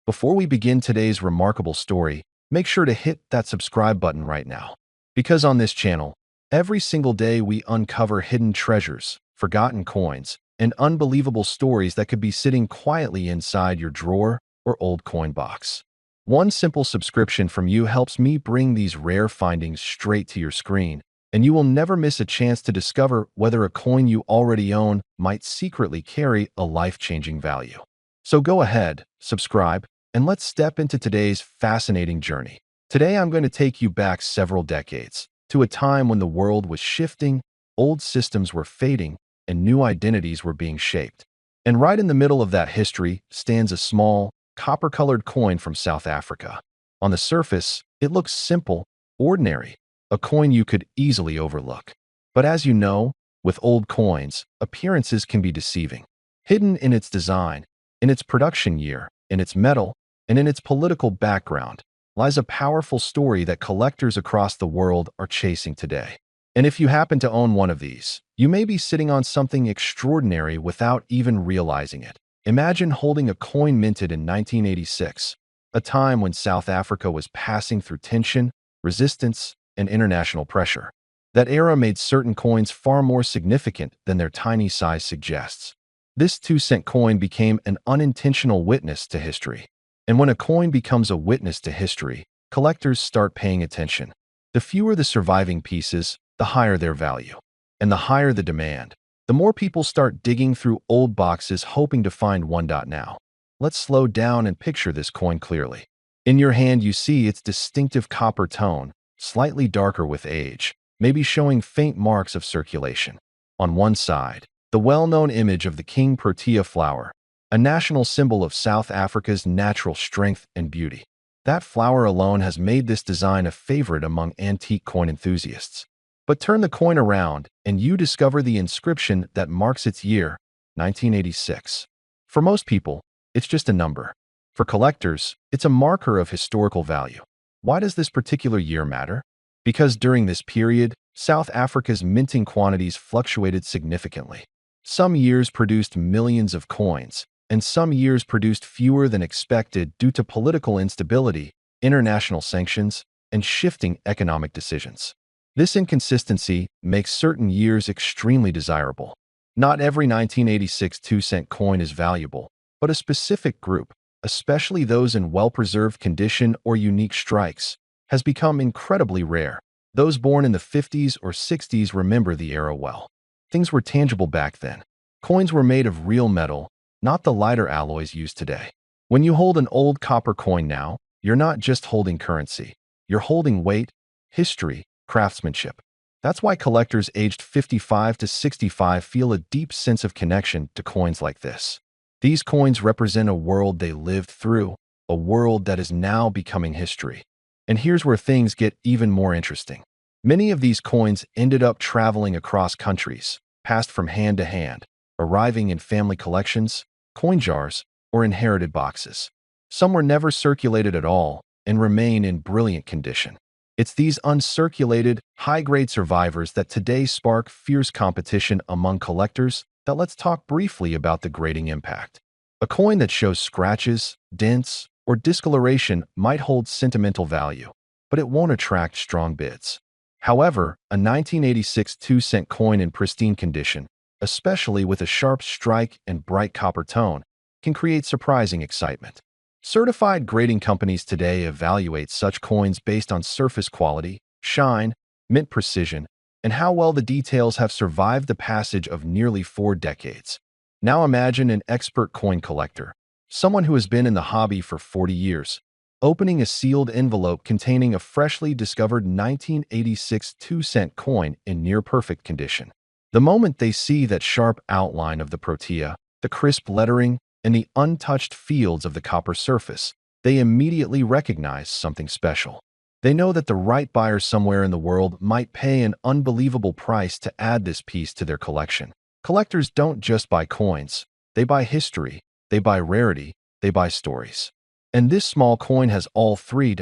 Before we begin today's remarkable story, make sure to hit that subscribe button right now. Because on this channel, every single day we uncover hidden treasures, forgotten coins, and unbelievable stories that could be sitting quietly inside your drawer or old coin box. One simple subscription from you helps me bring these rare findings straight to your screen, and you will never miss a chance to discover whether a coin you already own might secretly carry a life-changing value. So go ahead, subscribe, and let's step into today's fascinating journey. Today I'm going to take you back several decades, to a time when the world was shifting, old systems were fading, and new identities were being shaped. And right in the middle of that history stands a small, copper-colored coin from South Africa. On the surface, it looks simple, ordinary, a coin you could easily overlook. But as you know, with old coins, appearances can be deceiving. Hidden in its design, in its production year, in its metal, and in its political background, lies a powerful story that collectors across the world are chasing today. And if you happen to own one of these, you may be sitting on something extraordinary without even realizing it. Imagine holding a coin minted in 1986, a time when South Africa was passing through tension, resistance, and international pressure. That era made certain coins far more significant than their tiny size suggests. This 2-cent coin became an unintentional witness to history. And when a coin becomes a witness to history, collectors start paying attention. The fewer the surviving pieces, the higher their value. And the higher the demand, the more people start digging through old boxes hoping to find one. Now, let's slow down and picture this coin clearly. In your hand you see its distinctive copper tone, slightly darker with age, maybe showing faint marks of circulation. On one side, the well-known image of the King Protea flower, a national symbol of South Africa's natural strength and beauty. That flower alone has made this design a favorite among antique coin enthusiasts. But turn the coin around, and you discover the inscription that marks its year, 1986. For most people, it's just a number. For collectors, it's a marker of historical value. Why does this particular year matter? Because during this period, South Africa's minting quantities fluctuated significantly. Some years produced millions of coins, and some years produced fewer than expected due to political instability, international sanctions, and shifting economic decisions. This inconsistency makes certain years extremely desirable. Not every 1986 2-cent coin is valuable, but a specific group, especially those in well-preserved condition or unique strikes, has become incredibly rare. Those born in the 50s or 60s remember the era well. Things were tangible back then. Coins were made of real metal, not the lighter alloys used today. When you hold an old copper coin now, you're not just holding currency. You're holding weight, history, craftsmanship. That's why collectors aged 55 to 65 feel a deep sense of connection to coins like this. These coins represent a world they lived through, a world that is now becoming history. And here's where things get even more interesting. Many of these coins ended up traveling across countries, passed from hand to hand, arriving in family collections, coin jars, or inherited boxes. Some were never circulated at all and remain in brilliant condition. It's these uncirculated, high-grade survivors that today spark fierce competition among collectors. That let's talk briefly about the grading impact. A coin that shows scratches, dents, or discoloration might hold sentimental value, but it won't attract strong bids. However, a 1986 2-cent coin in pristine condition, especially with a sharp strike and bright copper tone, can create surprising excitement. Certified grading companies today evaluate such coins based on surface quality, shine, mint precision, and how well the details have survived the passage of nearly 4 decades. Now imagine an expert coin collector, someone who has been in the hobby for 40 years, opening a sealed envelope containing a freshly discovered 1986 2-cent coin in near-perfect condition. The moment they see that sharp outline of the protea, the crisp lettering, and the untouched fields of the copper surface, they immediately recognize something special. They know that the right buyer somewhere in the world might pay an unbelievable price to add this piece to their collection. Collectors don't just buy coins, they buy history, they buy rarity, they buy stories. And this small coin has all three.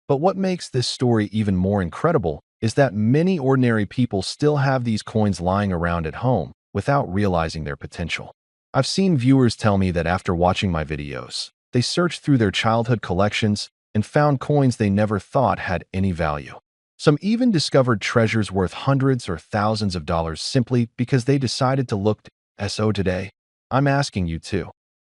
But what makes this story even more incredible is that many ordinary people still have these coins lying around at home without realizing their potential. I've seen viewers tell me that after watching my videos, They searched through their childhood collections and found coins they never thought had any value. Some even discovered treasures worth hundreds or thousands of dollars simply because they decided to look so today. I'm asking you too.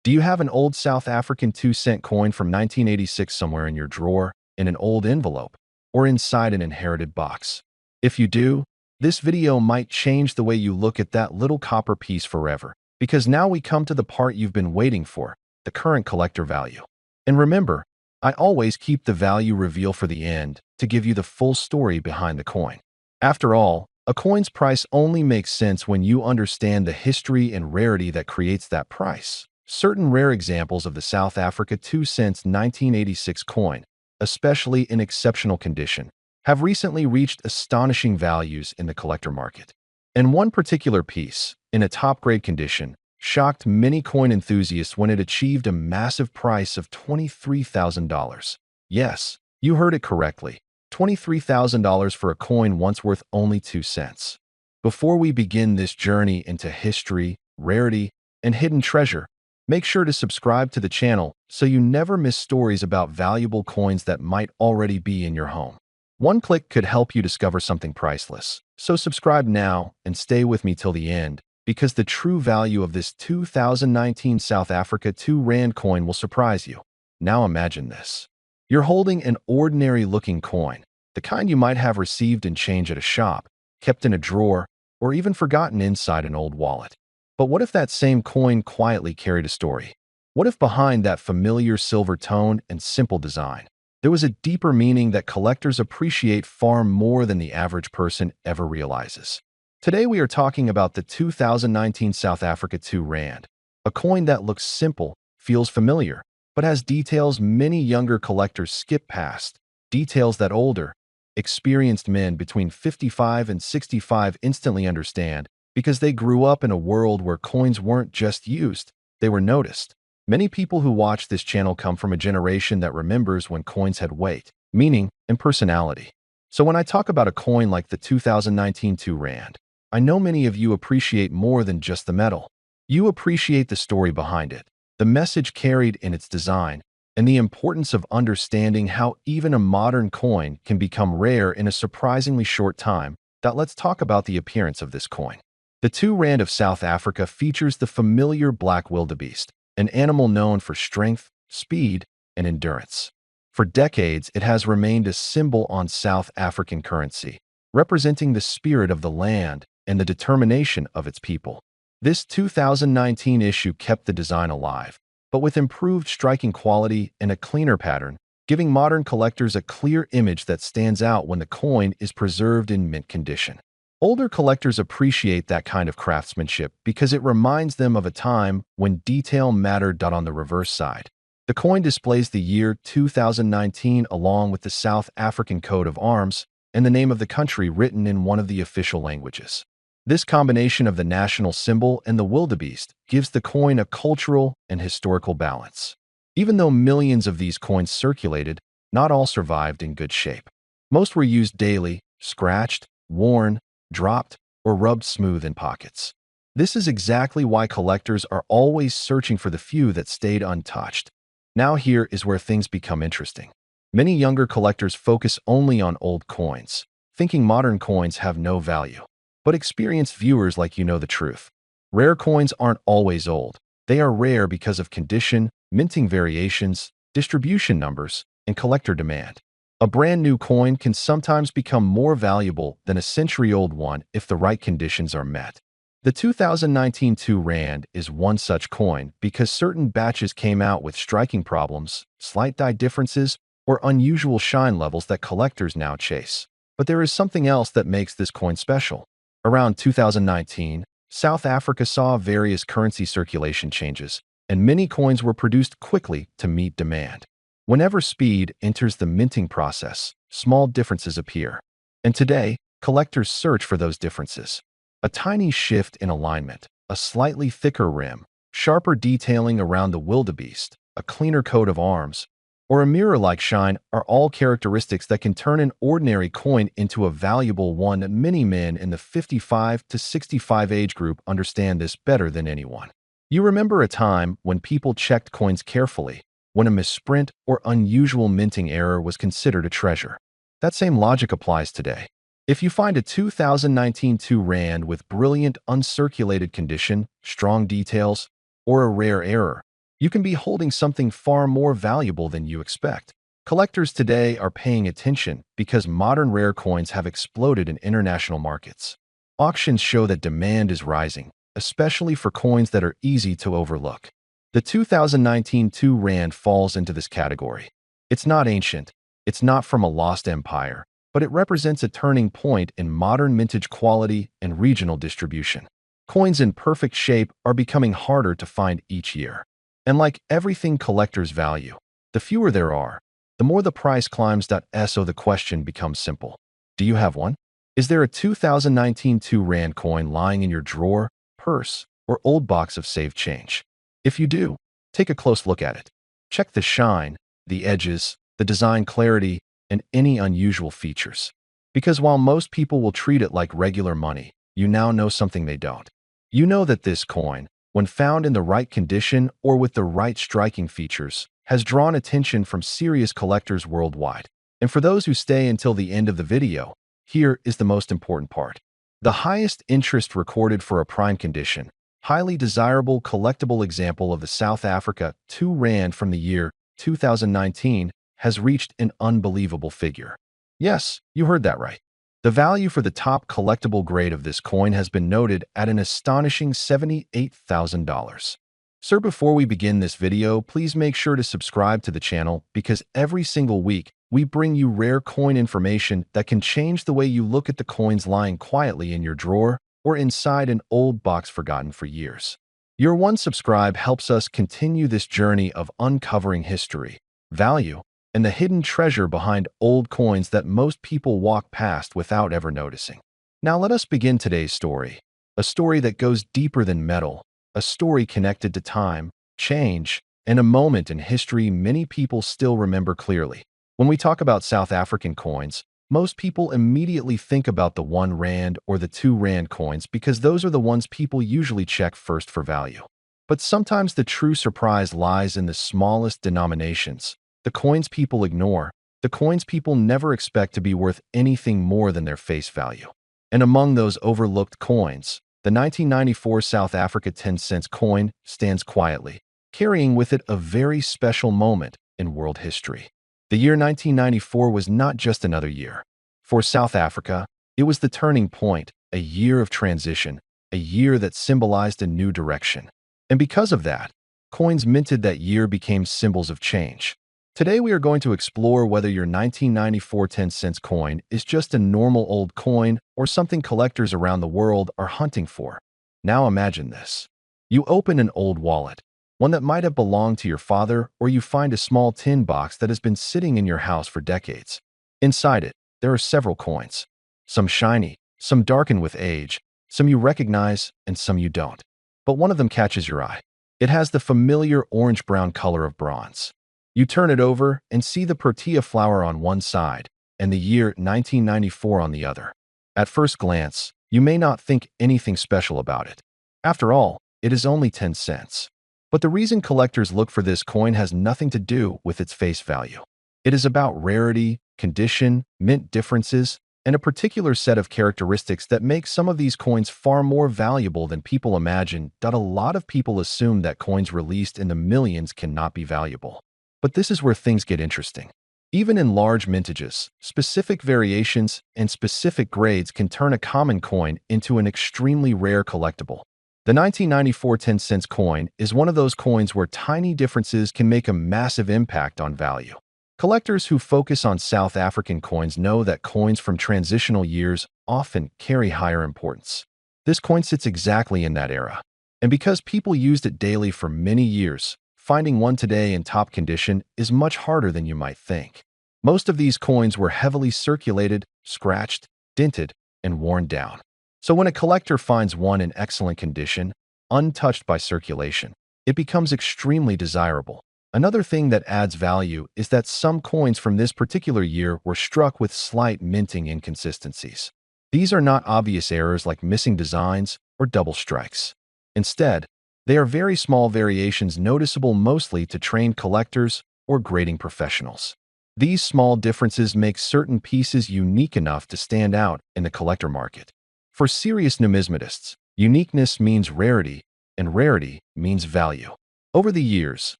Do you have an old South African 2-cent coin from 1986 somewhere in your drawer, in an old envelope, or inside an inherited box? If you do, this video might change the way you look at that little copper piece forever, because now we come to the part you've been waiting for, the current collector value. And remember, I always keep the value reveal for the end to give you the full story behind the coin. After all, a coin's price only makes sense when you understand the history and rarity that creates that price. Certain rare examples of the South Africa 2 cents 1986 coin, especially in exceptional condition, have recently reached astonishing values in the collector market. And one particular piece, in a top-grade condition, shocked many coin enthusiasts when it achieved a massive price of $23,000. Yes, you heard it correctly. $23,000 for a coin once worth only 2 cents. Before we begin this journey into history, rarity, and hidden treasure, make sure to subscribe to the channel so you never miss stories about valuable coins that might already be in your home. One click could help you discover something priceless. So subscribe now and stay with me till the end, because the true value of this 2019 South Africa 2 Rand coin will surprise you. Now imagine this. You're holding an ordinary-looking coin, the kind you might have received in change at a shop, kept in a drawer, or even forgotten inside an old wallet. But what if that same coin quietly carried a story? What if behind that familiar silver tone and simple design, there was a deeper meaning that collectors appreciate far more than the average person ever realizes? Today we are talking about the 2019 South Africa 2 Rand, a coin that looks simple, feels familiar, but has details many younger collectors skip past, details that older, experienced men between 55 and 65 instantly understand because they grew up in a world where coins weren't just used, they were noticed. Many people who watch this channel come from a generation that remembers when coins had weight, meaning, and personality. So when I talk about a coin like the 2019 2 Rand, I know many of you appreciate more than just the metal. You appreciate the story behind it, the message carried in its design, and the importance of understanding how even a modern coin can become rare in a surprisingly short time. Let's talk about the appearance of this coin. The 2 Rand of South Africa features the familiar black wildebeest, an animal known for strength, speed, and endurance. For decades, it has remained a symbol on South African currency, representing the spirit of the land and the determination of its people. This 2019 issue kept the design alive, but with improved striking quality and a cleaner pattern, giving modern collectors a clear image that stands out when the coin is preserved in mint condition. Older collectors appreciate that kind of craftsmanship because it reminds them of a time when detail mattered. On the reverse side, the coin displays the year 2019 along with the South African coat of arms and the name of the country written in one of the official languages. This combination of the national symbol and the wildebeest gives the coin a cultural and historical balance. Even though millions of these coins circulated, not all survived in good shape. Most were used daily, scratched, worn, dropped, or rubbed smooth in pockets. This is exactly why collectors are always searching for the few that stayed untouched. Now here is where things become interesting. Many younger collectors focus only on old coins, thinking modern coins have no value. But experienced viewers like you know the truth. Rare coins aren't always old. They are rare because of condition, minting variations, distribution numbers, and collector demand. A brand new coin can sometimes become more valuable than a century-old one if the right conditions are met. The 2019 2 Rand is one such coin because certain batches came out with striking problems, slight die differences, or unusual shine levels that collectors now chase. But there is something else that makes this coin special. Around 2019, South Africa saw various currency circulation changes, and many coins were produced quickly to meet demand. Whenever speed enters the minting process, small differences appear. And today, collectors search for those differences. A tiny shift in alignment, a slightly thicker rim, sharper detailing around the wildebeest, a cleaner coat of arms, or a mirror-like shine are all characteristics that can turn an ordinary coin into a valuable one. Many men in the 55 to 65 age group understand this better than anyone. You remember a time when people checked coins carefully, when a misprint or unusual minting error was considered a treasure. That same logic applies today. If you find a 2019 2 Rand with brilliant uncirculated condition, strong details, or a rare error, you can be holding something far more valuable than you expect. Collectors today are paying attention because modern rare coins have exploded in international markets. Auctions show that demand is rising, especially for coins that are easy to overlook. The 2019 2 Rand falls into this category. It's not ancient, it's not from a lost empire, but it represents a turning point in modern mintage quality and regional distribution. Coins in perfect shape are becoming harder to find each year. And like everything collectors value, the fewer there are, the more the price climbs. So the question becomes simple. Do you have one? Is there a 2019 2 Rand coin lying in your drawer, purse, or old box of saved change? If you do, take a close look at it. Check the shine, the edges, the design clarity, and any unusual features. Because while most people will treat it like regular money, you now know something they don't. You know that this coin, when found in the right condition or with the right striking features, has drawn attention from serious collectors worldwide. And for those who stay until the end of the video, here is the most important part. The highest interest recorded for a prime condition, highly desirable collectible example of the South Africa 2 Rand from the year 2019 has reached an unbelievable figure. Yes, you heard that right. The value for the top collectible grade of this coin has been noted at an astonishing $78,000. Sir, before we begin this video, please make sure to subscribe to the channel because every single week, we bring you rare coin information that can change the way you look at the coins lying quietly in your drawer or inside an old box forgotten for years. Your one subscribe helps us continue this journey of uncovering history, value, and the hidden treasure behind old coins that most people walk past without ever noticing. Now let us begin today's story, a story that goes deeper than metal, a story connected to time, change, and a moment in history many people still remember clearly. When we talk about South African coins, most people immediately think about the 1 Rand or the 2 Rand coins because those are the ones people usually check first for value. But sometimes the true surprise lies in the smallest denominations, the coins people ignore, the coins people never expect to be worth anything more than their face value. And among those overlooked coins, the 1994 South Africa 10 cents coin stands quietly, carrying with it a very special moment in world history. The year 1994 was not just another year. For South Africa, it was the turning point, a year of transition, a year that symbolized a new direction. And because of that, coins minted that year became symbols of change. Today we are going to explore whether your 1994 10 cents coin is just a normal old coin or something collectors around the world are hunting for. Now imagine this. You open an old wallet, one that might have belonged to your father, or you find a small tin box that has been sitting in your house for decades. Inside it, there are several coins. Some shiny, some darkened with age, some you recognize, and some you don't. But one of them catches your eye. It has the familiar orange-brown color of bronze. You turn it over and see the protea flower on one side and the year 1994 on the other. At first glance, you may not think anything special about it. After all, it is only 10 cents. But the reason collectors look for this coin has nothing to do with its face value. It is about rarity, condition, mint differences, and a particular set of characteristics that make some of these coins far more valuable than people imagine. A lot of people assume that coins released in the millions cannot be valuable. But this is where things get interesting. Even in large mintages, specific variations and specific grades can turn a common coin into an extremely rare collectible. The 1994 10 cents coin is one of those coins where tiny differences can make a massive impact on value. Collectors who focus on South African coins know that coins from transitional years often carry higher importance. This coin sits exactly in that era. And because people used it daily for many years, finding one today in top condition is much harder than you might think. Most of these coins were heavily circulated, scratched, dented, and worn down. So when a collector finds one in excellent condition, untouched by circulation, it becomes extremely desirable. Another thing that adds value is that some coins from this particular year were struck with slight minting inconsistencies. These are not obvious errors like missing designs or double strikes. Instead, They are very small variations noticeable mostly to trained collectors or grading professionals. These small differences make certain pieces unique enough to stand out in the collector market. For serious numismatists, uniqueness means rarity, and rarity means value. Over the years,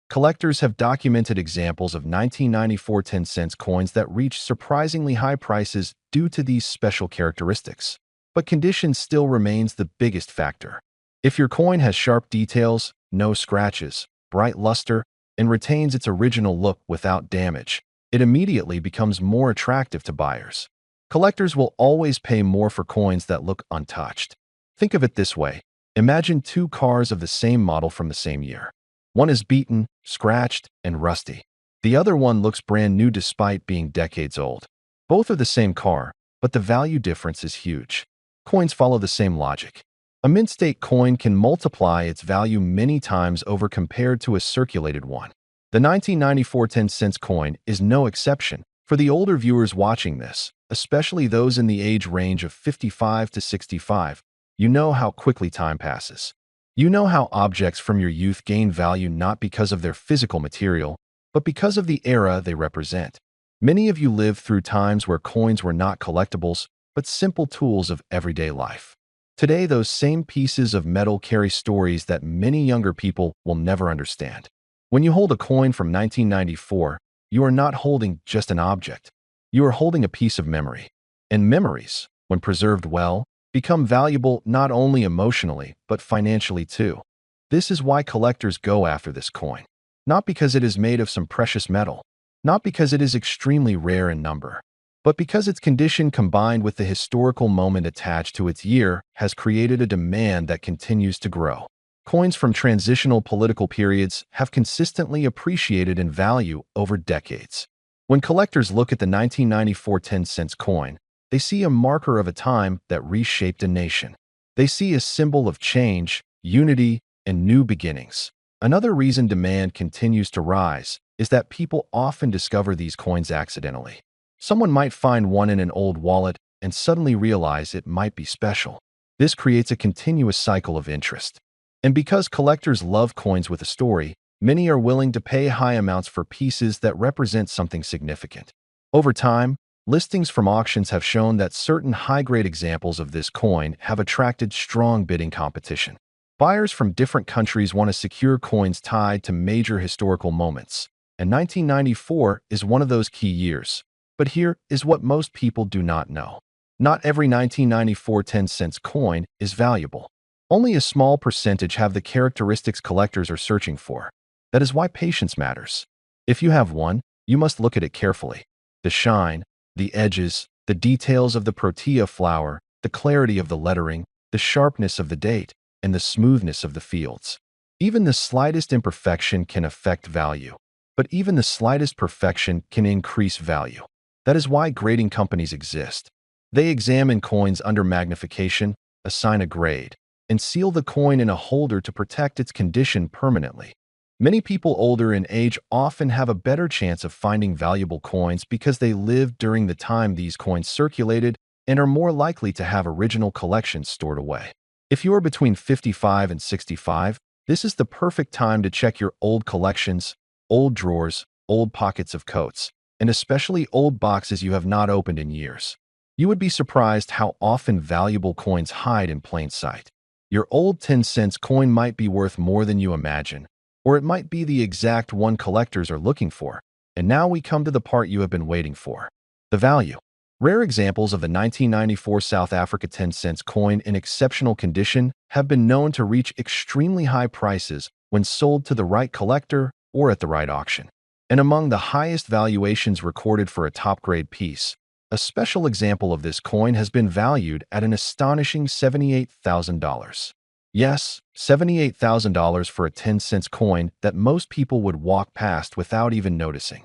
collectors have documented examples of 1994 10-cent coins that reach surprisingly high prices due to these special characteristics. But condition still remains the biggest factor. If your coin has sharp details, no scratches, bright luster, and retains its original look without damage, it immediately becomes more attractive to buyers. Collectors will always pay more for coins that look untouched. Think of it this way. Imagine two cars of the same model from the same year. One is beaten, scratched, and rusty. The other one looks brand new despite being decades old. Both are the same car, but the value difference is huge. Coins follow the same logic. A mint-state coin can multiply its value many times over compared to a circulated one. The 1994 10-cent coin is no exception. For the older viewers watching this, especially those in the age range of 55 to 65, you know how quickly time passes. You know how objects from your youth gain value not because of their physical material, but because of the era they represent. Many of you lived through times where coins were not collectibles, but simple tools of everyday life. Today, those same pieces of metal carry stories that many younger people will never understand. When you hold a coin from 1994, you are not holding just an object. You are holding a piece of memory. And memories, when preserved well, become valuable not only emotionally, but financially too. This is why collectors go after this coin. Not because it is made of some precious metal, not because it is extremely rare in number, but because its condition combined with the historical moment attached to its year has created a demand that continues to grow. Coins from transitional political periods have consistently appreciated in value over decades. When collectors look at the 1994 10-cent coin, they see a marker of a time that reshaped a nation. They see a symbol of change, unity, and new beginnings. Another reason demand continues to rise is that people often discover these coins accidentally. Someone might find one in an old wallet and suddenly realize it might be special. This creates a continuous cycle of interest. And because collectors love coins with a story, many are willing to pay high amounts for pieces that represent something significant. Over time, listings from auctions have shown that certain high-grade examples of this coin have attracted strong bidding competition. Buyers from different countries want to secure coins tied to major historical moments, and 1994 is one of those key years. But here is what most people do not know. Not every 1994 10-cent coin is valuable. Only a small percentage have the characteristics collectors are searching for. That is why patience matters. If you have one, you must look at it carefully. The shine, the edges, the details of the protea flower, the clarity of the lettering, the sharpness of the date, and the smoothness of the fields. Even the slightest imperfection can affect value, but even the slightest perfection can increase value. That is why grading companies exist. They examine coins under magnification, assign a grade, and seal the coin in a holder to protect its condition permanently. Many people older in age often have a better chance of finding valuable coins because they lived during the time these coins circulated and are more likely to have original collections stored away. If you are between 55 and 65, this is the perfect time to check your old collections, old drawers, old pockets of coats, and especially old boxes you have not opened in years. You would be surprised how often valuable coins hide in plain sight. Your old 10-cent coin might be worth more than you imagine, or it might be the exact one collectors are looking for. And now we come to the part you have been waiting for: the value. Rare examples of the 1994 South Africa 10-cent coin in exceptional condition have been known to reach extremely high prices when sold to the right collector or at the right auction. And among the highest valuations recorded for a top-grade piece, a special example of this coin has been valued at an astonishing $78,000. Yes, $78,000 for a 10-cent coin that most people would walk past without even noticing.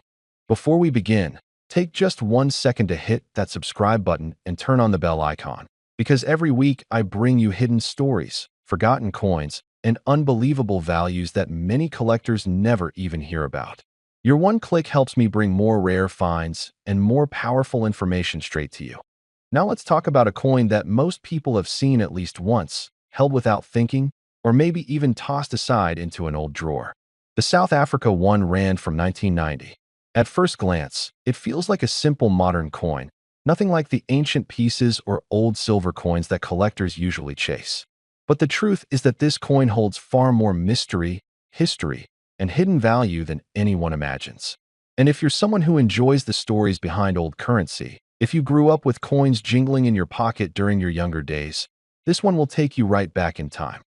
Before we begin, take just 1 second to hit that subscribe button and turn on the bell icon, because every week I bring you hidden stories, forgotten coins, and unbelievable values that many collectors never even hear about. Your one click helps me bring more rare finds and more powerful information straight to you. Now let's talk about a coin that most people have seen at least once, held without thinking, or maybe even tossed aside into an old drawer. The South Africa 1 Rand from 1990. At first glance, it feels like a simple modern coin, nothing like the ancient pieces or old silver coins that collectors usually chase. But the truth is that this coin holds far more mystery, history, and hidden value than anyone imagines. And if you're someone who enjoys the stories behind old currency, if you grew up with coins jingling in your pocket during your younger days, this one will take you right back in time.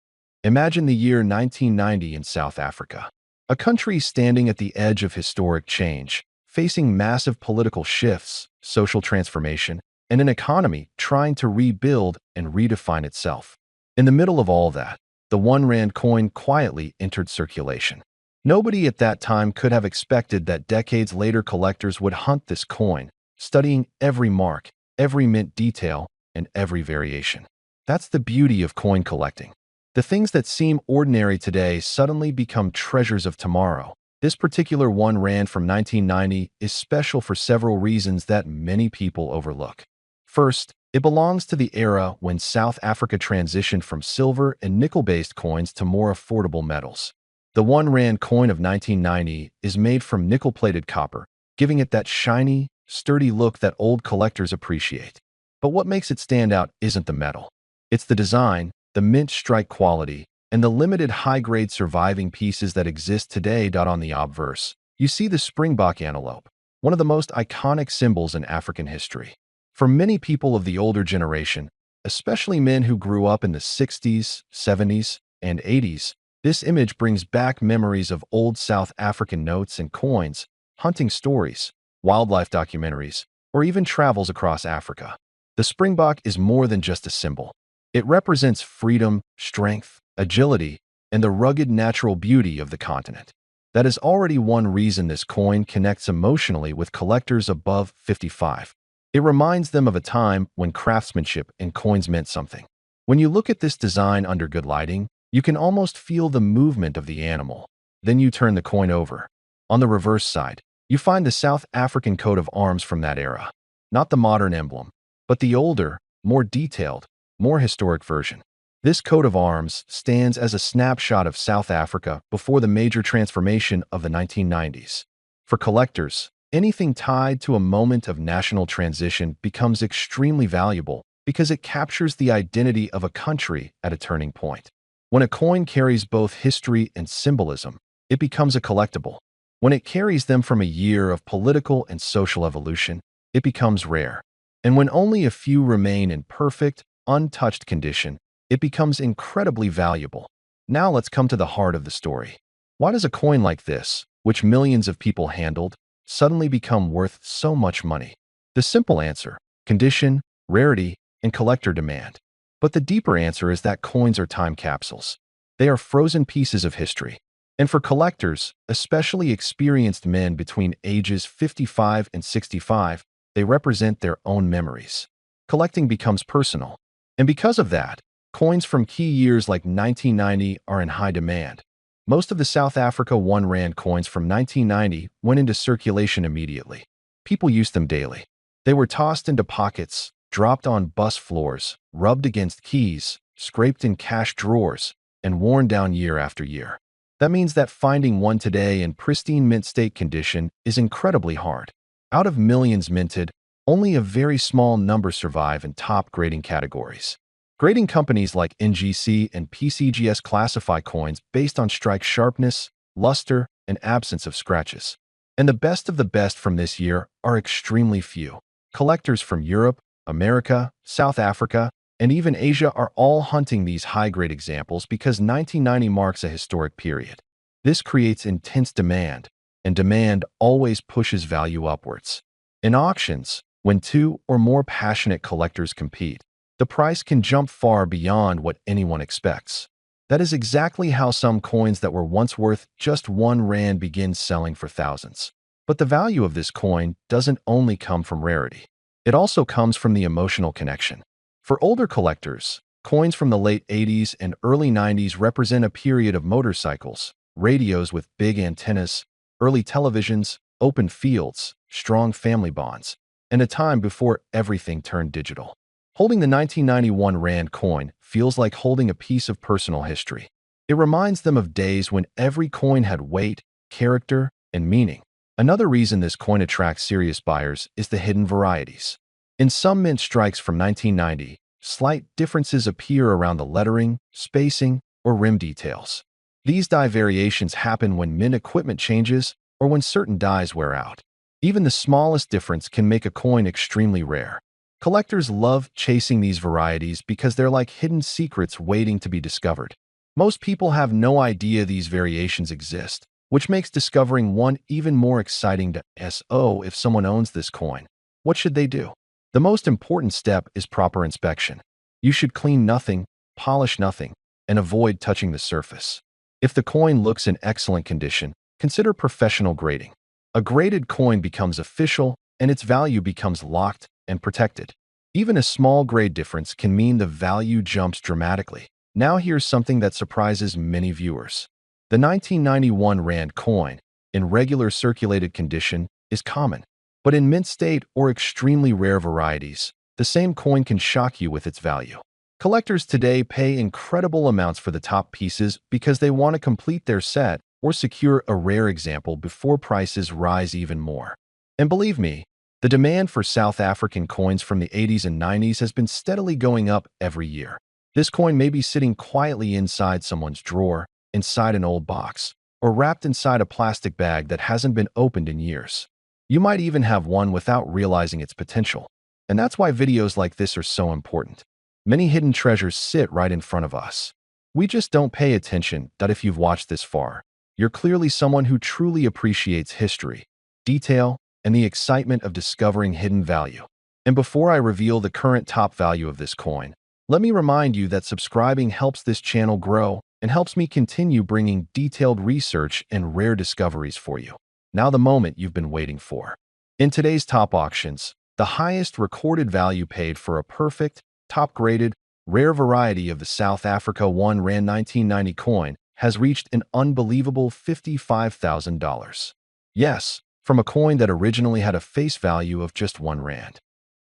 Imagine the year 1990 in South Africa, a country standing at the edge of historic change, facing massive political shifts, social transformation, and an economy trying to rebuild and redefine itself. In the middle of all that, the 1 Rand coin quietly entered circulation. Nobody at that time could have expected that decades later collectors would hunt this coin, studying every mark, every mint detail, and every variation. That's the beauty of coin collecting. The things that seem ordinary today suddenly become treasures of tomorrow. This particular 1 Rand from 1990 is special for several reasons that many people overlook. First, it belongs to the era when South Africa transitioned from silver and nickel-based coins to more affordable metals. The 1 Rand coin of 1990 is made from nickel-plated copper, giving it that shiny, sturdy look that old collectors appreciate. But what makes it stand out isn't the metal. It's the design, the mint strike quality, and the limited high-grade surviving pieces that exist today. On the obverse, you see the springbok antelope, one of the most iconic symbols in African history. For many people of the older generation, especially men who grew up in the 60s, 70s, and 80s, this image brings back memories of old South African notes and coins, hunting stories, wildlife documentaries, or even travels across Africa. The springbok is more than just a symbol. It represents freedom, strength, agility, and the rugged natural beauty of the continent. That is already one reason this coin connects emotionally with collectors above 55. It reminds them of a time when craftsmanship and coins meant something. When you look at this design under good lighting, you can almost feel the movement of the animal. Then you turn the coin over. On the reverse side, you find the South African coat of arms from that era. Not the modern emblem, but the older, more detailed, more historic version. This coat of arms stands as a snapshot of South Africa before the major transformation of the 1990s. For collectors, anything tied to a moment of national transition becomes extremely valuable because it captures the identity of a country at a turning point. When a coin carries both history and symbolism, it becomes a collectible. When it carries them from a year of political and social evolution, it becomes rare. And when only a few remain in perfect, untouched condition, it becomes incredibly valuable. Now let's come to the heart of the story. Why does a coin like this, which millions of people handled, suddenly become worth so much money? The simple answer: condition, rarity, and collector demand. But the deeper answer is that coins are time capsules. They are frozen pieces of history. And for collectors, especially experienced men between ages 55 and 65, they represent their own memories. Collecting becomes personal. And because of that, coins from key years like 1990 are in high demand. Most of the South Africa 1 Rand coins from 1990 went into circulation immediately. People used them daily. They were tossed into pockets, dropped on bus floors, rubbed against keys, scraped in cash drawers, and worn down year after year. That means that finding one today in pristine mint state condition is incredibly hard. Out of millions minted, only a very small number survive in top grading categories. Grading companies like NGC and PCGS classify coins based on strike sharpness, luster, and absence of scratches. And the best of the best from this year are extremely few. Collectors from Europe, America, South Africa, and even Asia are all hunting these high-grade examples because 1990 marks a historic period. This creates intense demand, and demand always pushes value upwards. In auctions, when two or more passionate collectors compete, the price can jump far beyond what anyone expects. That is exactly how some coins that were once worth just 1 Rand begin selling for thousands. But the value of this coin doesn't only come from rarity. It also comes from the emotional connection. For older collectors, coins from the late 80s and early 90s represent a period of motorcycles, radios with big antennas, early televisions, open fields, strong family bonds, and a time before everything turned digital. Holding the 1991 Rand coin feels like holding a piece of personal history. It reminds them of days when every coin had weight, character, and meaning. Another reason this coin attracts serious buyers is the hidden varieties. In some mint strikes from 1990, slight differences appear around the lettering, spacing, or rim details. These die variations happen when mint equipment changes or when certain dies wear out. Even the smallest difference can make a coin extremely rare. Collectors love chasing these varieties because they're like hidden secrets waiting to be discovered. Most people have no idea these variations exist, which makes discovering one even more exciting to so if someone owns this coin. What should they do? The most important step is proper inspection. You should clean nothing, polish nothing, and avoid touching the surface. If the coin looks in excellent condition, consider professional grading. A graded coin becomes official and its value becomes locked and protected. Even a small grade difference can mean the value jumps dramatically. Now here's something that surprises many viewers. The 1991 Rand coin, in regular circulated condition, is common. But in mint state or extremely rare varieties, the same coin can shock you with its value. Collectors today pay incredible amounts for the top pieces because they want to complete their set or secure a rare example before prices rise even more. And believe me, the demand for South African coins from the 80s and 90s has been steadily going up every year. This coin may be sitting quietly inside someone's drawer, inside an old box, or wrapped inside a plastic bag that hasn't been opened in years. You might even have one without realizing its potential. And that's why videos like this are so important. Many hidden treasures sit right in front of us. We just don't pay attention that if you've watched this far, you're clearly someone who truly appreciates history, detail, and the excitement of discovering hidden value. And before I reveal the current top value of this coin, let me remind you that subscribing helps this channel grow and helps me continue bringing detailed research and rare discoveries for you. Now the moment you've been waiting for. In today's top auctions, the highest recorded value paid for a perfect, top-graded, rare variety of the South Africa 1 Rand 1990 coin has reached an unbelievable $55,000. Yes, from a coin that originally had a face value of just 1 Rand.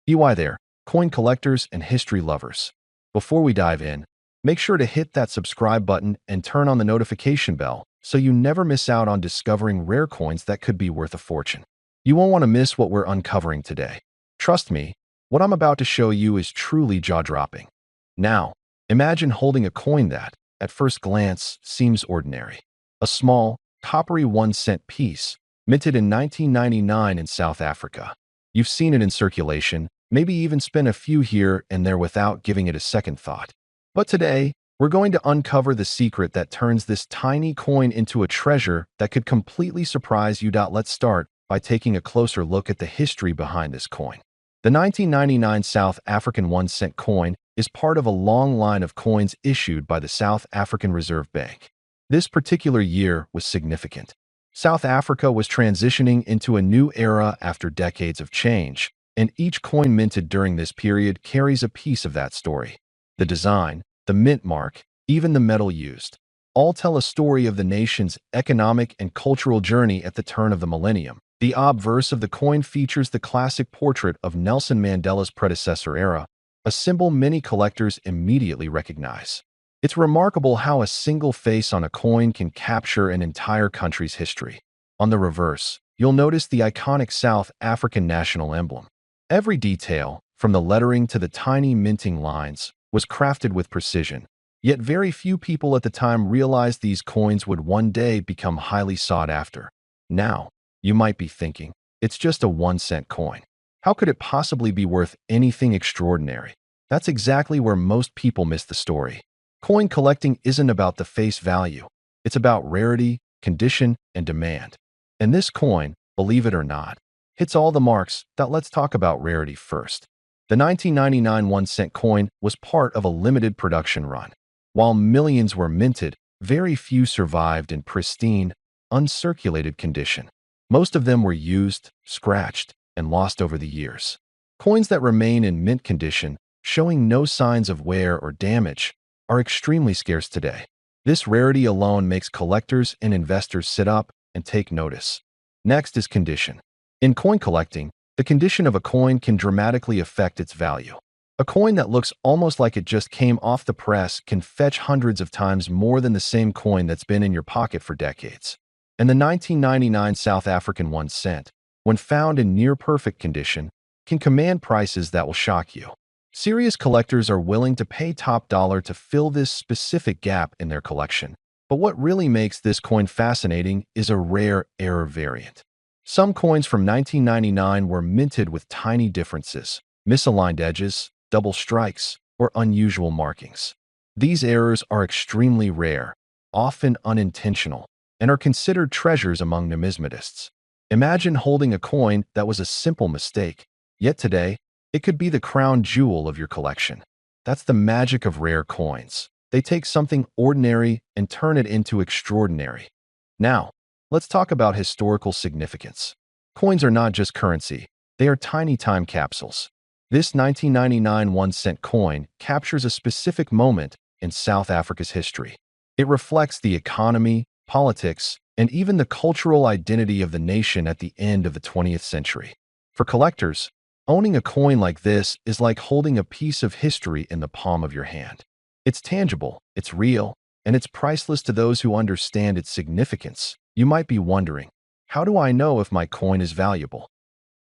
EY there, coin collectors and history lovers. Before we dive in, make sure to hit that subscribe button and turn on the notification bell so you never miss out on discovering rare coins that could be worth a fortune. You won't want to miss what we're uncovering today. Trust me, what I'm about to show you is truly jaw-dropping. Now, imagine holding a coin that, at first glance, seems ordinary. A small, coppery 1-cent piece, minted in 1999 in South Africa. You've seen it in circulation, maybe even spent a few here and there without giving it a second thought. But today, we're going to uncover the secret that turns this tiny coin into a treasure that could completely surprise you. Let's start by taking a closer look at the history behind this coin. The 1999 South African 1-cent coin is part of a long line of coins issued by the South African Reserve Bank. This particular year was significant. South Africa was transitioning into a new era after decades of change, and each coin minted during this period carries a piece of that story. The design, the mint mark, even the metal used, all tell a story of the nation's economic and cultural journey at the turn of the millennium. The obverse of the coin features the classic portrait of Nelson Mandela's predecessor era, a symbol many collectors immediately recognize. It's remarkable how a single face on a coin can capture an entire country's history. On the reverse, you'll notice the iconic South African national emblem. Every detail, from the lettering to the tiny minting lines, was crafted with precision. Yet very few people at the time realized these coins would one day become highly sought after. Now, you might be thinking, it's just a 1-cent coin. How could it possibly be worth anything extraordinary? That's exactly where most people miss the story. Coin collecting isn't about the face value. It's about rarity, condition, and demand. And this coin, believe it or not, hits all the marks. Let's talk about rarity first. The 1999 1-cent coin was part of a limited production run. While millions were minted, very few survived in pristine, uncirculated condition. Most of them were used, scratched, and lost over the years. Coins that remain in mint condition, showing no signs of wear or damage, are extremely scarce today. This rarity alone makes collectors and investors sit up and take notice. Next is condition. In coin collecting, the condition of a coin can dramatically affect its value. A coin that looks almost like it just came off the press can fetch hundreds of times more than the same coin that's been in your pocket for decades. And the 1999 South African 1 cent, when found in near-perfect condition, can command prices that will shock you. Serious collectors are willing to pay top dollar to fill this specific gap in their collection. But what really makes this coin fascinating is a rare error variant. Some coins from 1999 were minted with tiny differences, misaligned edges, double strikes, or unusual markings. These errors are extremely rare, often unintentional, and are considered treasures among numismatists. Imagine holding a coin that was a simple mistake, yet today, it could be the crown jewel of your collection. That's the magic of rare coins. They take something ordinary and turn it into extraordinary. Now, let's talk about historical significance. Coins are not just currency, they are tiny time capsules. This 1999 1 cent coin captures a specific moment in South Africa's history. It reflects the economy, politics, and even the cultural identity of the nation at the end of the 20th century. For collectors, owning a coin like this is like holding a piece of history in the palm of your hand. It's tangible, it's real, and it's priceless to those who understand its significance. You might be wondering, how do I know if my coin is valuable?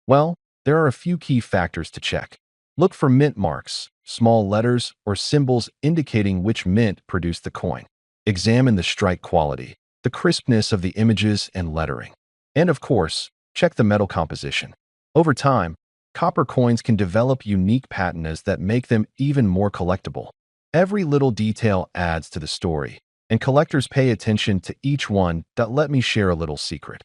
Well, there are a few key factors to check. Look for mint marks, small letters, or symbols indicating which mint produced the coin. Examine the strike quality, the crispness of the images and lettering. And of course, check the metal composition. Over time, copper coins can develop unique patinas that make them even more collectible. Every little detail adds to the story, and collectors pay attention to each one. Let me share a little secret.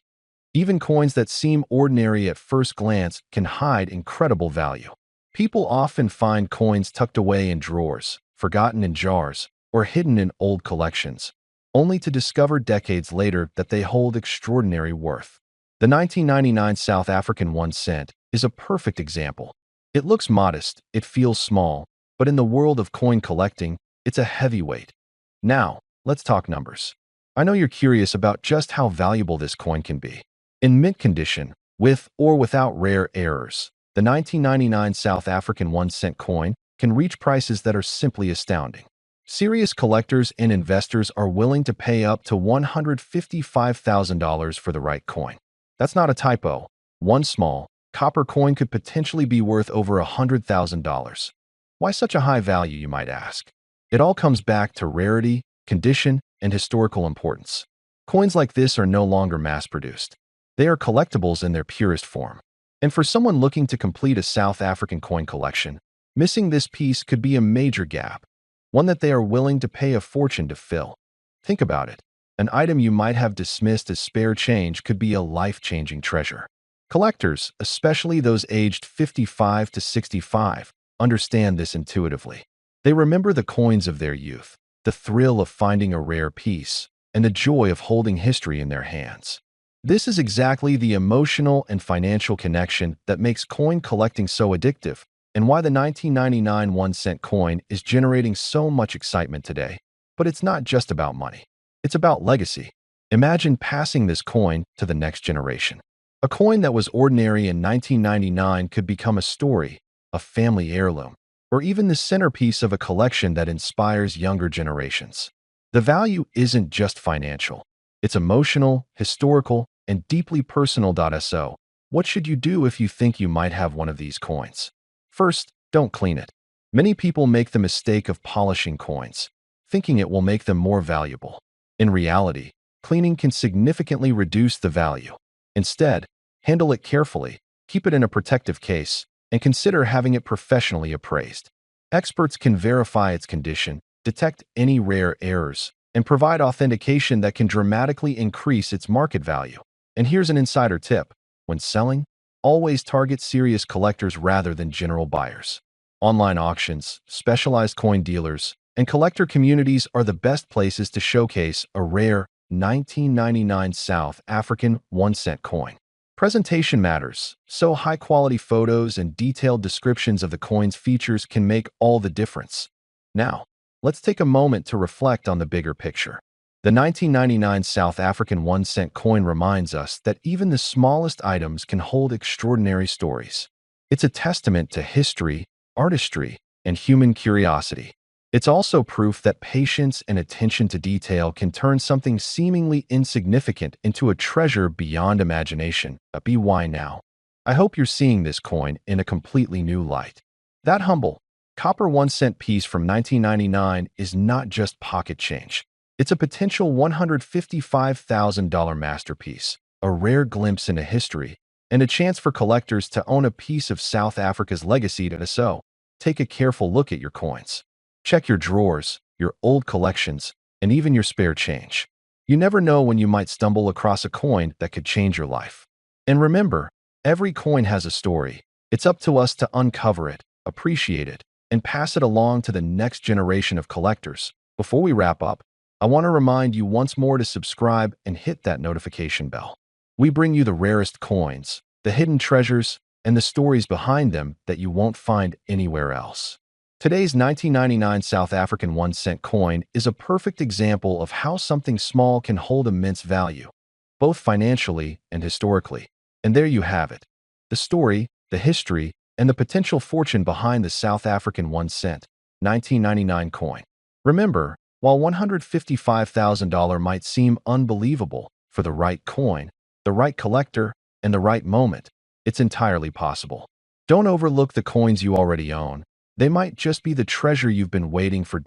Even coins that seem ordinary at first glance can hide incredible value. People often find coins tucked away in drawers, forgotten in jars, or hidden in old collections, only to discover decades later that they hold extraordinary worth. The 1999 South African 1 cent is a perfect example. It looks modest, it feels small, but in the world of coin collecting, it's a heavyweight. Now, let's talk numbers. I know you're curious about just how valuable this coin can be. In mint condition, with or without rare errors, the 1999 South African 1 cent coin can reach prices that are simply astounding. Serious collectors and investors are willing to pay up to $155,000 for the right coin. That's not a typo. One small, copper coin could potentially be worth over $100,000. Why such a high value, you might ask? It all comes back to rarity, condition, and historical importance. Coins like this are no longer mass-produced. They are collectibles in their purest form. And for someone looking to complete a South African coin collection, missing this piece could be a major gap, one that they are willing to pay a fortune to fill. Think about it. An item you might have dismissed as spare change could be a life-changing treasure. Collectors, especially those aged 55 to 65, understand this intuitively. They remember the coins of their youth, the thrill of finding a rare piece, and the joy of holding history in their hands. This is exactly the emotional and financial connection that makes coin collecting so addictive, and why the 1999 1 cent coin is generating so much excitement today. But it's not just about money. It's about legacy. Imagine passing this coin to the next generation. A coin that was ordinary in 1999 could become a story, a family heirloom, or even the centerpiece of a collection that inspires younger generations. The value isn't just financial. It's emotional, historical, and deeply personal. So, what should you do if you think you might have one of these coins? First, don't clean it. Many people make the mistake of polishing coins, thinking it will make them more valuable. In reality, cleaning can significantly reduce the value. Instead, handle it carefully, keep it in a protective case, and consider having it professionally appraised. Experts can verify its condition, detect any rare errors, and provide authentication that can dramatically increase its market value. And here's an insider tip. When selling, always target serious collectors rather than general buyers. Online auctions, specialized coin dealers, and collector communities are the best places to showcase a rare 1999 South African 1 cent coin. Presentation matters, so high-quality photos and detailed descriptions of the coin's features can make all the difference. Now, let's take a moment to reflect on the bigger picture. The 1999 South African 1 cent coin reminds us that even the smallest items can hold extraordinary stories. It's a testament to history, artistry, and human curiosity. It's also proof that patience and attention to detail can turn something seemingly insignificant into a treasure beyond imagination. Why now? I hope you're seeing this coin in a completely new light. That humble, copper 1-cent piece from 1999 is not just pocket change. It's a potential $155,000 masterpiece, a rare glimpse into history, and a chance for collectors to own a piece of South Africa's legacy. So, take a careful look at your coins. Check your drawers, your old collections, and even your spare change. You never know when you might stumble across a coin that could change your life. And remember, every coin has a story. It's up to us to uncover it, appreciate it, and pass it along to the next generation of collectors. Before we wrap up, I want to remind you once more to subscribe and hit that notification bell. We bring you the rarest coins, the hidden treasures, and the stories behind them that you won't find anywhere else. Today's 1999 South African 1-cent coin is a perfect example of how something small can hold immense value, both financially and historically. And there you have it, the story, the history, and the potential fortune behind the South African 1-cent 1999 coin. Remember, while $155,000 might seem unbelievable, for the right coin, the right collector, and the right moment, it's entirely possible. Don't overlook the coins you already own. They might just be the treasure you've been waiting for.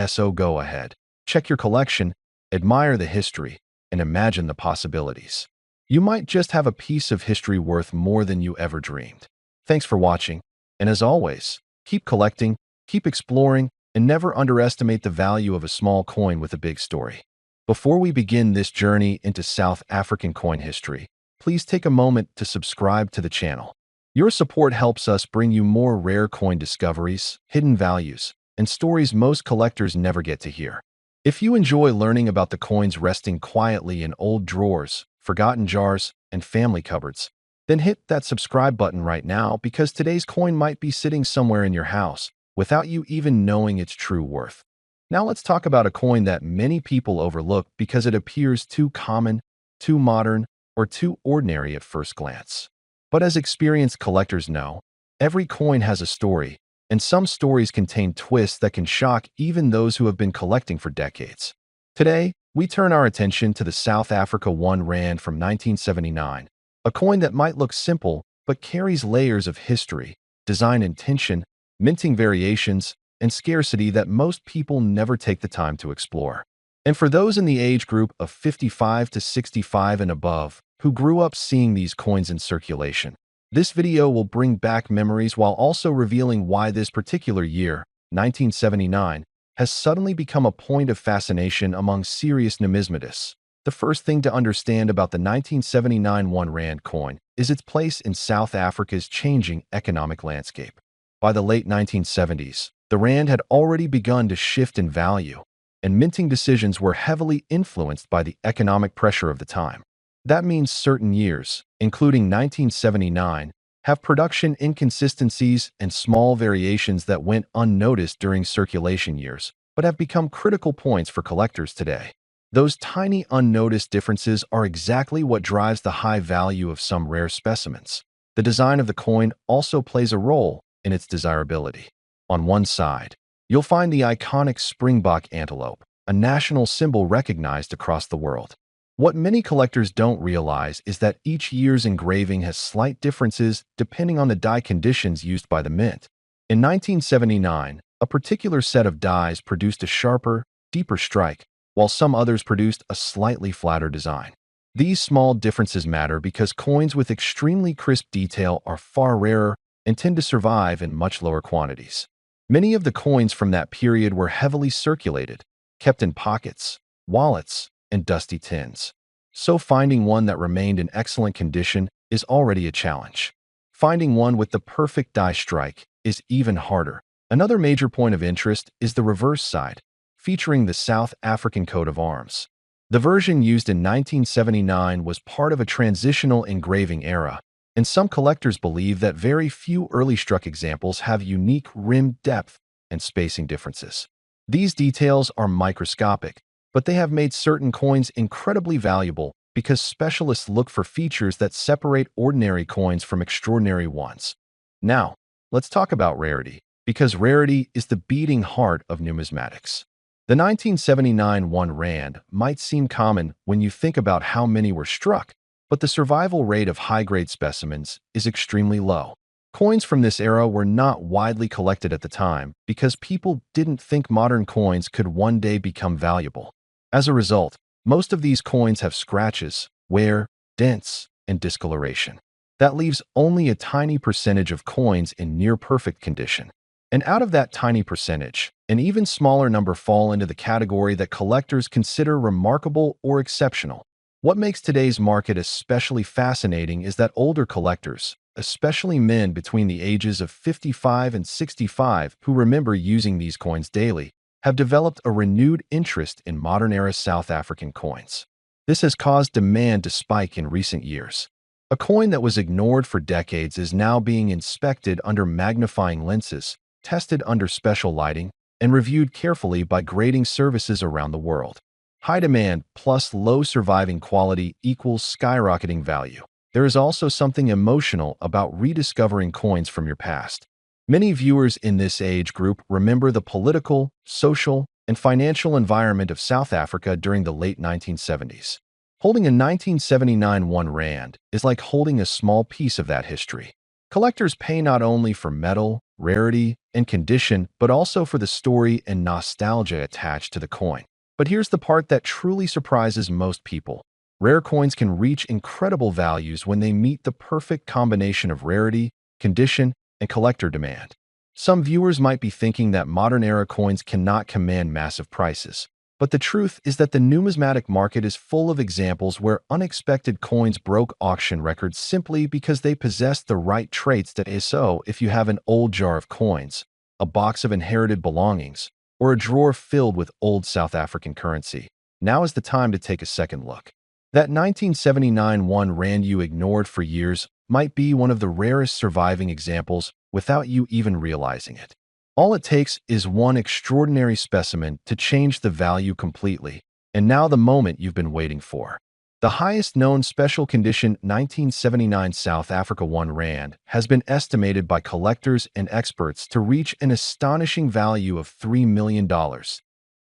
So go ahead, check your collection, admire the history, and imagine the possibilities. You might just have a piece of history worth more than you ever dreamed. Thanks for watching, and as always, keep collecting, keep exploring, and never underestimate the value of a small coin with a big story. Before we begin this journey into South African coin history, please take a moment to subscribe to the channel. Your support helps us bring you more rare coin discoveries, hidden values, and stories most collectors never get to hear. If you enjoy learning about the coins resting quietly in old drawers, forgotten jars, and family cupboards, then hit that subscribe button right now, because today's coin might be sitting somewhere in your house without you even knowing its true worth. Now let's talk about a coin that many people overlook because it appears too common, too modern, or too ordinary at first glance. But as experienced collectors know, every coin has a story, and some stories contain twists that can shock even those who have been collecting for decades. Today, we turn our attention to the South Africa 1 Rand from 1979, a coin that might look simple but carries layers of history, design intention, minting variations, and scarcity that most people never take the time to explore. And for those in the age group of 55 to 65 and above, who grew up seeing these coins in circulation, this video will bring back memories while also revealing why this particular year, 1979, has suddenly become a point of fascination among serious numismatists. The first thing to understand about the 1979 1 Rand coin is its place in South Africa's changing economic landscape. By the late 1970s, the Rand had already begun to shift in value, and minting decisions were heavily influenced by the economic pressure of the time. That means certain years, including 1979, have production inconsistencies and small variations that went unnoticed during circulation years, but have become critical points for collectors today. Those tiny unnoticed differences are exactly what drives the high value of some rare specimens. The design of the coin also plays a role in its desirability. On one side, you'll find the iconic Springbok antelope, a national symbol recognized across the world. What many collectors don't realize is that each year's engraving has slight differences depending on the die conditions used by the mint. In 1979, a particular set of dies produced a sharper, deeper strike, while some others produced a slightly flatter design. These small differences matter because coins with extremely crisp detail are far rarer and tend to survive in much lower quantities. Many of the coins from that period were heavily circulated, kept in pockets, wallets, and dusty tins. So finding one that remained in excellent condition is already a challenge. Finding one with the perfect die strike is even harder. Another major point of interest is the reverse side, featuring the South African coat of arms. The version used in 1979 was part of a transitional engraving era, and some collectors believe that very few early struck examples have unique rim depth and spacing differences. These details are microscopic, but they have made certain coins incredibly valuable because specialists look for features that separate ordinary coins from extraordinary ones. Now, let's talk about rarity. because rarity is the beating heart of numismatics. The 1979 1 rand might seem common when you think about how many were struck, but the survival rate of high-grade specimens is extremely low. Coins from this era were not widely collected at the time because people didn't think modern coins could one day become valuable. As a result, most of these coins have scratches, wear, dents, and discoloration. That leaves only a tiny percentage of coins in near-perfect condition. And out of that tiny percentage, an even smaller number fall into the category that collectors consider remarkable or exceptional. What makes today's market especially fascinating is that older collectors, especially men between the ages of 55 and 65 who remember using these coins daily, have developed a renewed interest in modern-era South African coins. This has caused demand to spike in recent years. A coin that was ignored for decades is now being inspected under magnifying lenses, tested under special lighting, and reviewed carefully by grading services around the world. High demand plus low surviving quality equals skyrocketing value. There is also something emotional about rediscovering coins from your past. Many viewers in this age group remember the political, social, and financial environment of South Africa during the late 1970s. Holding a 1979 1 rand is like holding a small piece of that history. Collectors pay not only for metal, rarity, and condition, but also for the story and nostalgia attached to the coin. But here's the part that truly surprises most people. Rare coins can reach incredible values when they meet the perfect combination of rarity, condition, and collector demand. Some viewers might be thinking that modern-era coins cannot command massive prices. But the truth is that the numismatic market is full of examples where unexpected coins broke auction records simply because they possessed the right traits. So, if you have an old jar of coins, a box of inherited belongings, or a drawer filled with old South African currency, now is the time to take a second look. That 1979 1 rand you ignored for years might be one of the rarest surviving examples without you even realizing it. All it takes is one extraordinary specimen to change the value completely, and now the moment you've been waiting for. The highest known special condition 1979 South Africa 1 rand has been estimated by collectors and experts to reach an astonishing value of $3 million.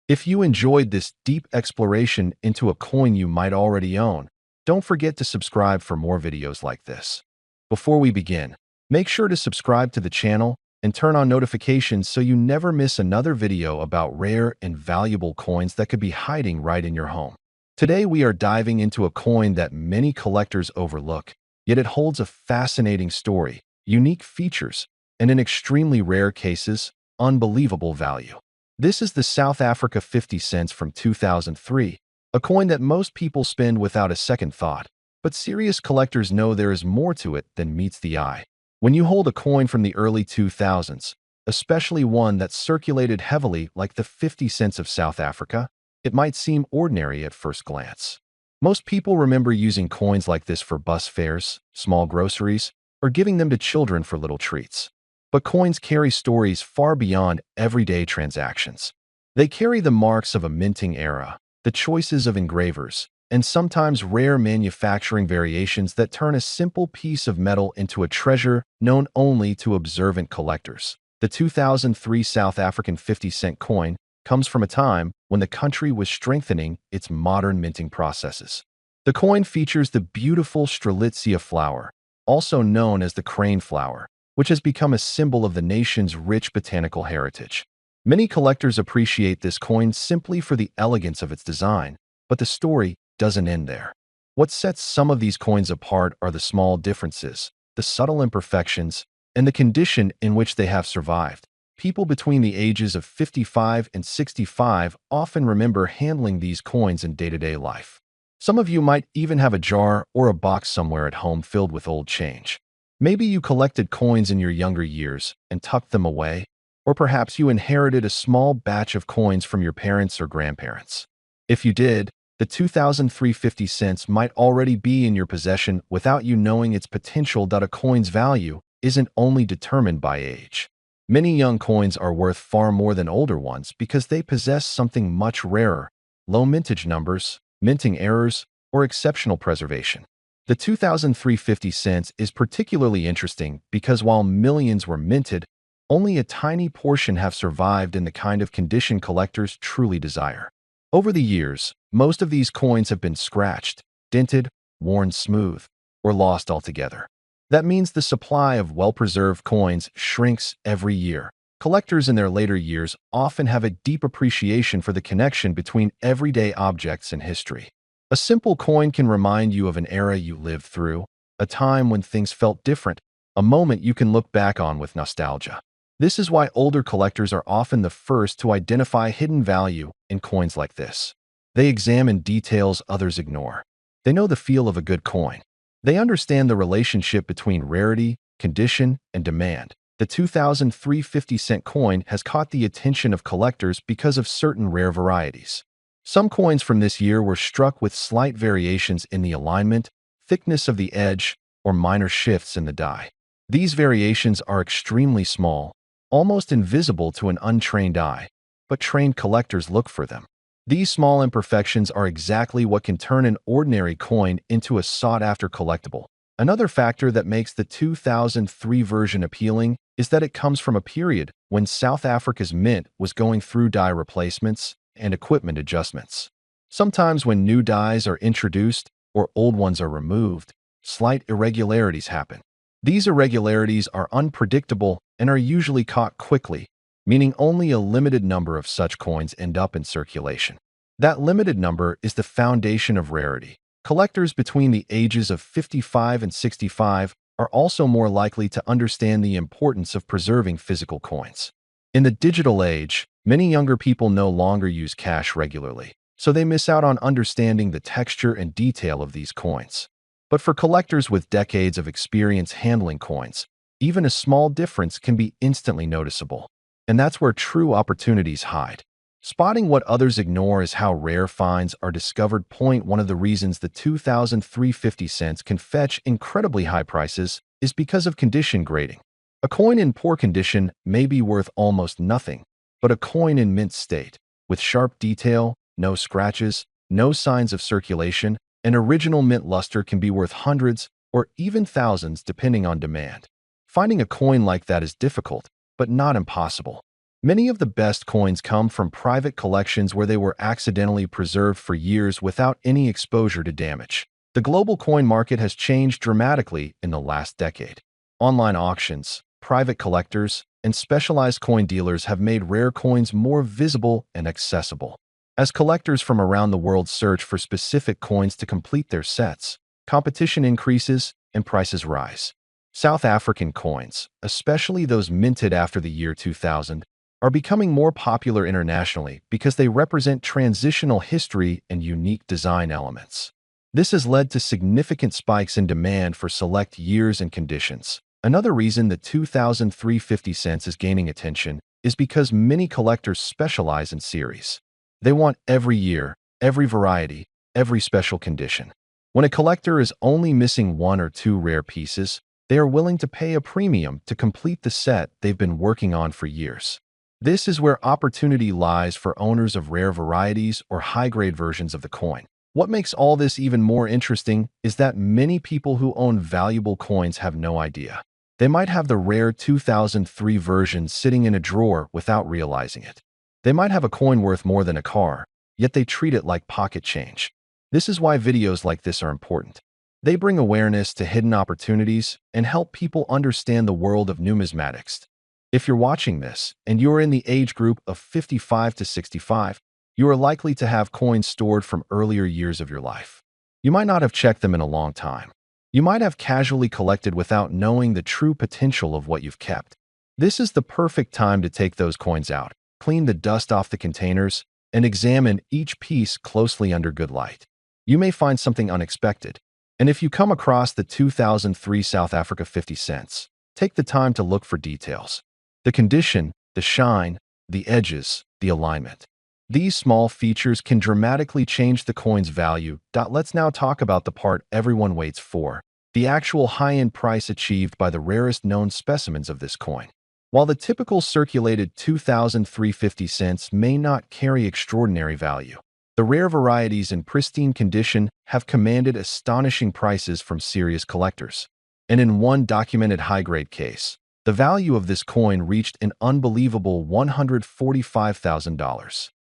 If you enjoyed this deep exploration into a coin you might already own, don't forget to subscribe for more videos like this. Before we begin, make sure to subscribe to the channel and turn on notifications so you never miss another video about rare and valuable coins that could be hiding right in your home. Today we are diving into a coin that many collectors overlook, yet it holds a fascinating story, unique features, and in extremely rare cases, unbelievable value. This is the South Africa 50 cents from 2003, a coin that most people spend without a second thought, but serious collectors know there is more to it than meets the eye. When you hold a coin from the early 2000s, especially one that circulated heavily like the 50 cents of South Africa, it might seem ordinary at first glance. Most people remember using coins like this for bus fares, small groceries, or giving them to children for little treats. But coins carry stories far beyond everyday transactions. They carry the marks of a minting era, the choices of engravers, and sometimes rare manufacturing variations that turn a simple piece of metal into a treasure known only to observant collectors. The 2003 South African 50-cent coin comes from a time when the country was strengthening its modern minting processes. The coin features the beautiful Strelitzia flower, also known as the crane flower, which has become a symbol of the nation's rich botanical heritage. Many collectors appreciate this coin simply for the elegance of its design, but the story doesn't end there. What sets some of these coins apart are the small differences, the subtle imperfections, and the condition in which they have survived. People between the ages of 55 and 65 often remember handling these coins in day-to-day life. Some of you might even have a jar or a box somewhere at home filled with old change. Maybe you collected coins in your younger years and tucked them away, or perhaps you inherited a small batch of coins from your parents or grandparents. If you did, the 2003 50 cents might already be in your possession without you knowing its potential. A coin's value isn't only determined by age. Many young coins are worth far more than older ones because they possess something much rarer: low mintage numbers, minting errors, or exceptional preservation. The 2003 50 cents is particularly interesting because while millions were minted, Only a tiny portion have survived in the kind of condition collectors truly desire. Over the years, most of these coins have been scratched, dented, worn smooth, or lost altogether. That means the supply of well-preserved coins shrinks every year. Collectors in their later years often have a deep appreciation for the connection between everyday objects and history. A simple coin can remind you of an era you lived through, a time when things felt different, a moment you can look back on with nostalgia. This is why older collectors are often the first to identify hidden value in coins like this. They examine details others ignore. They know the feel of a good coin. They understand the relationship between rarity, condition, and demand. The 2003 50-cent coin has caught the attention of collectors because of certain rare varieties. Some coins from this year were struck with slight variations in the alignment, thickness of the edge, or minor shifts in the die. These variations are extremely small, almost invisible to an untrained eye, but trained collectors look for them. These small imperfections are exactly what can turn an ordinary coin into a sought-after collectible. Another factor that makes the 2003 version appealing is that it comes from a period when South Africa's mint was going through die replacements and equipment adjustments. Sometimes when new dies are introduced or old ones are removed, slight irregularities happen. These irregularities are unpredictable and are usually caught quickly, meaning only a limited number of such coins end up in circulation. That limited number is the foundation of rarity. Collectors between the ages of 55 and 65 are also more likely to understand the importance of preserving physical coins. In the digital age, many younger people no longer use cash regularly, so they miss out on understanding the texture and detail of these coins. But for collectors with decades of experience handling coins, even a small difference can be instantly noticeable. And that's where true opportunities hide. Spotting what others ignore is how rare finds are discovered. One of the reasons the 2003 50 cents can fetch incredibly high prices is because of condition grading. A coin in poor condition may be worth almost nothing, but a coin in mint state, with sharp detail, no scratches, no signs of circulation, an original mint luster can be worth hundreds or even thousands depending on demand. Finding a coin like that is difficult, but not impossible. Many of the best coins come from private collections where they were accidentally preserved for years without any exposure to damage. The global coin market has changed dramatically in the last decade. Online auctions, private collectors, and specialized coin dealers have made rare coins more visible and accessible. As collectors from around the world search for specific coins to complete their sets, competition increases and prices rise. South African coins, especially those minted after the year 2000, are becoming more popular internationally because they represent transitional history and unique design elements. This has led to significant spikes in demand for select years and conditions. Another reason the 2003 50 cents is gaining attention is because many collectors specialize in series. They want every year, every variety, every special condition. When a collector is only missing one or two rare pieces, they are willing to pay a premium to complete the set they've been working on for years. This is where opportunity lies for owners of rare varieties or high-grade versions of the coin. What makes all this even more interesting is that many people who own valuable coins have no idea. They might have the rare 2003 version sitting in a drawer without realizing it. They might have a coin worth more than a car, yet they treat it like pocket change. This is why videos like this are important. They bring awareness to hidden opportunities and help people understand the world of numismatics. If you're watching this and you're in the age group of 55 to 65, you are likely to have coins stored from earlier years of your life. You might not have checked them in a long time. You might have casually collected without knowing the true potential of what you've kept. This is the perfect time to take those coins out, clean the dust off the containers, and examine each piece closely under good light. You may find something unexpected. And if you come across the 2003 South Africa 50 cents, take the time to look for details. The condition, the shine, the edges, the alignment. These small features can dramatically change the coin's value. Let's now talk about the part everyone waits for, the actual high-end price achieved by the rarest known specimens of this coin. While the typical circulated 2003 50 cents may not carry extraordinary value, the rare varieties in pristine condition have commanded astonishing prices from serious collectors. And in one documented high-grade case, The value of this coin reached an unbelievable $145,000.